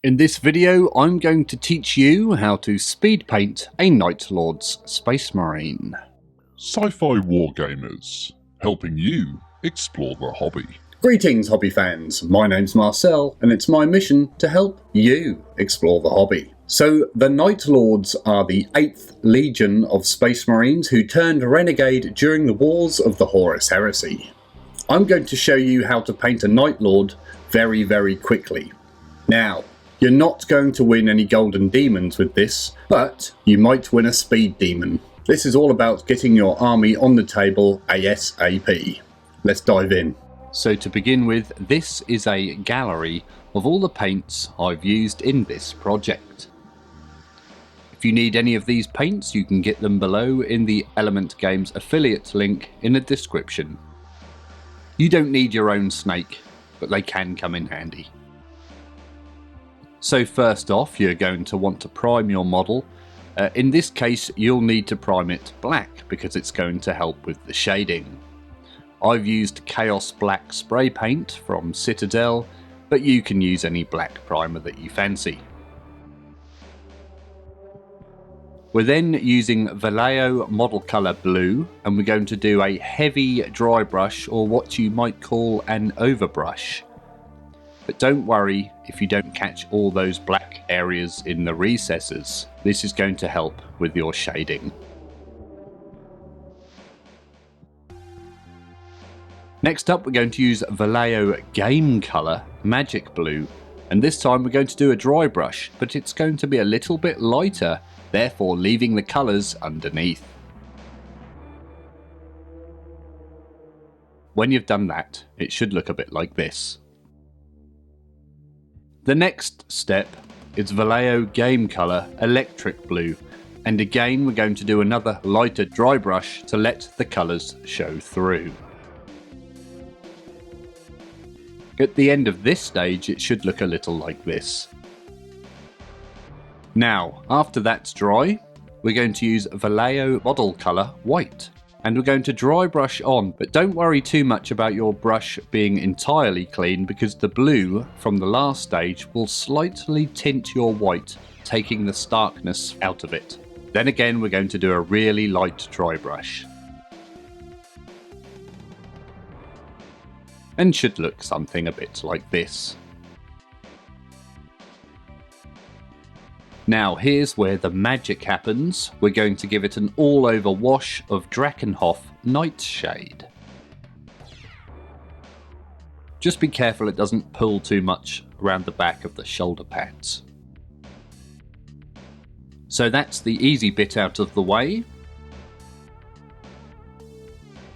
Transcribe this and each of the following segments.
In this video, I'm going to teach you how to speed paint a Night Lord's Space Marine. Sci-Fi-Wargamers, helping you explore the hobby. Greetings hobby fans, my name's Marcel and it's my mission to help you explore the hobby. So the Night Lords are the 8th Legion of Space Marines who turned renegade during the wars of the Horus Heresy. I'm going to show you how to paint a Night Lord very quickly. Now, you're not going to win any golden demons with this, but you might win a speed demon. This is all about getting your army on the table ASAP. Let's dive in. So to begin with, this is a gallery of all the paints I've used in this project. If you need any of these paints, you can get them below in the Element Games affiliate link in the description. You don't need your own snake, but they can come in handy. So first off, you're going to want to prime your model. In this case, you'll need to prime it black because it's going to help with the shading. I've used Chaos Black spray paint from Citadel, but you can use any black primer that you fancy. We're then using Vallejo Model Color Blue, and we're going to do a heavy dry brush, or what you might call an overbrush. But don't worry if you don't catch all those black areas in the recesses. This is going to help with your shading. Next up, we're going to use Vallejo Game Color Magic Blue, and this time we're going to do a dry brush, but it's going to be a little bit lighter, therefore leaving the colours underneath. When you've done that, it should look a bit like this. The next step is Vallejo Game Color Electric Blue, and again we're going to do another lighter dry brush to let the colours show through. At the end of this stage it should look a little like this. Now, after that's dry, we're going to use Vallejo Model Color White. And we're going to dry brush on, but don't worry too much about your brush being entirely clean because the blue from the last stage will slightly tint your white, taking the starkness out of it. Then again, we're going to do a really light dry brush. And should look something a bit like this. Now here's where the magic happens. We're going to give it an all-over wash of Drakenhof Nightshade. Just be careful it doesn't pull too much around the back of the shoulder pads. So that's the easy bit out of the way.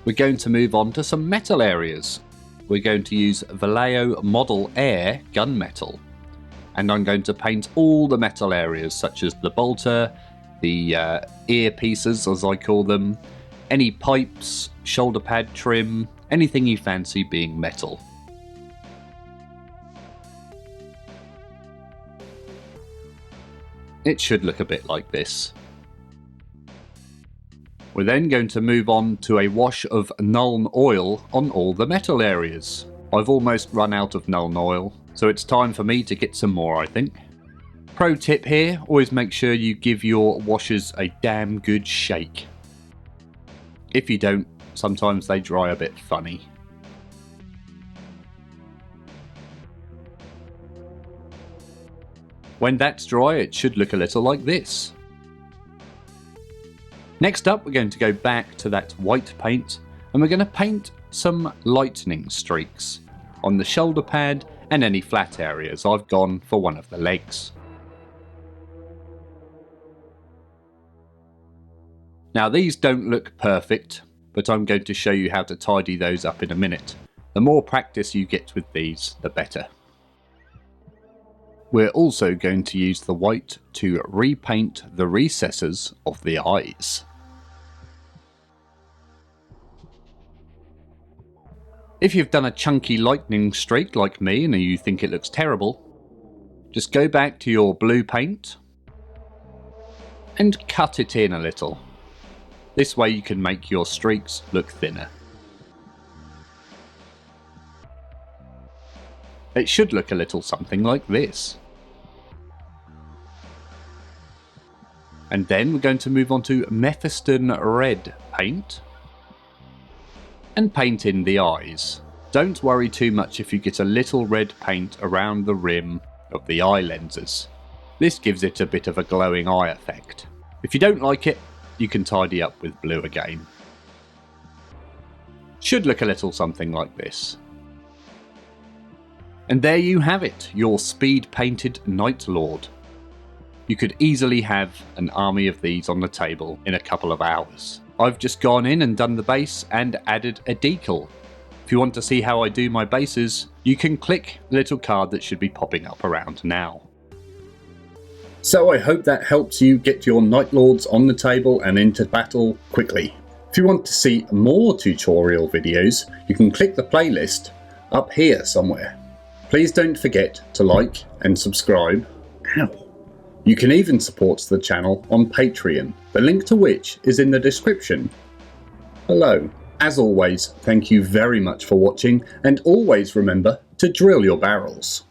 We're going to move on to some metal areas. We're going to use Vallejo Model Air Gunmetal. And I'm going to paint all the metal areas such as the bolter, the ear pieces as I call them, any pipes, shoulder pad trim, anything you fancy being metal. It should look a bit like this. We're then going to move on to a wash of Null Oil on all the metal areas. I've almost run out of Null Oil, so it's time for me to get some more, I think. Pro tip here, always make sure you give your washes a damn good shake. If you don't, sometimes they dry a bit funny. When that's dry, it should look a little like this. Next up, we're going to go back to that white paint, and we're going to paint some lightning streaks on the shoulder pad and any flat areas. I've gone for one of the legs. Now these don't look perfect, but I'm going to show you how to tidy those up in a minute. The more practice you get with these, the better. We're also going to use the white to repaint the recesses of the eyes. If you've done a chunky lightning streak like me and you think it looks terrible, just go back to your blue paint and cut it in a little. This way you can make your streaks look thinner. It should look a little something like this. And then we're going to move on to Mephiston Red paint. And paint in the eyes. Don't worry too much if you get a little red paint around the rim of the eye lenses. This gives it a bit of a glowing eye effect. If you don't like it, you can tidy up with blue again. Should look a little something like this. And there you have it, your speed painted Night Lord. You could easily have an army of these on the table in a couple of hours. I've just gone in and done the base and added a decal. If you want to see how I do my bases, you can click the little card that should be popping up around now. So I hope that helps you get your Night Lords on the table and into battle quickly. If you want to see more tutorial videos, you can click the playlist up here somewhere. Please don't forget to like and subscribe. Ow. You can even support the channel on Patreon, the link to which is in the description below. As always, thank you very much for watching, and always remember to drill your barrels.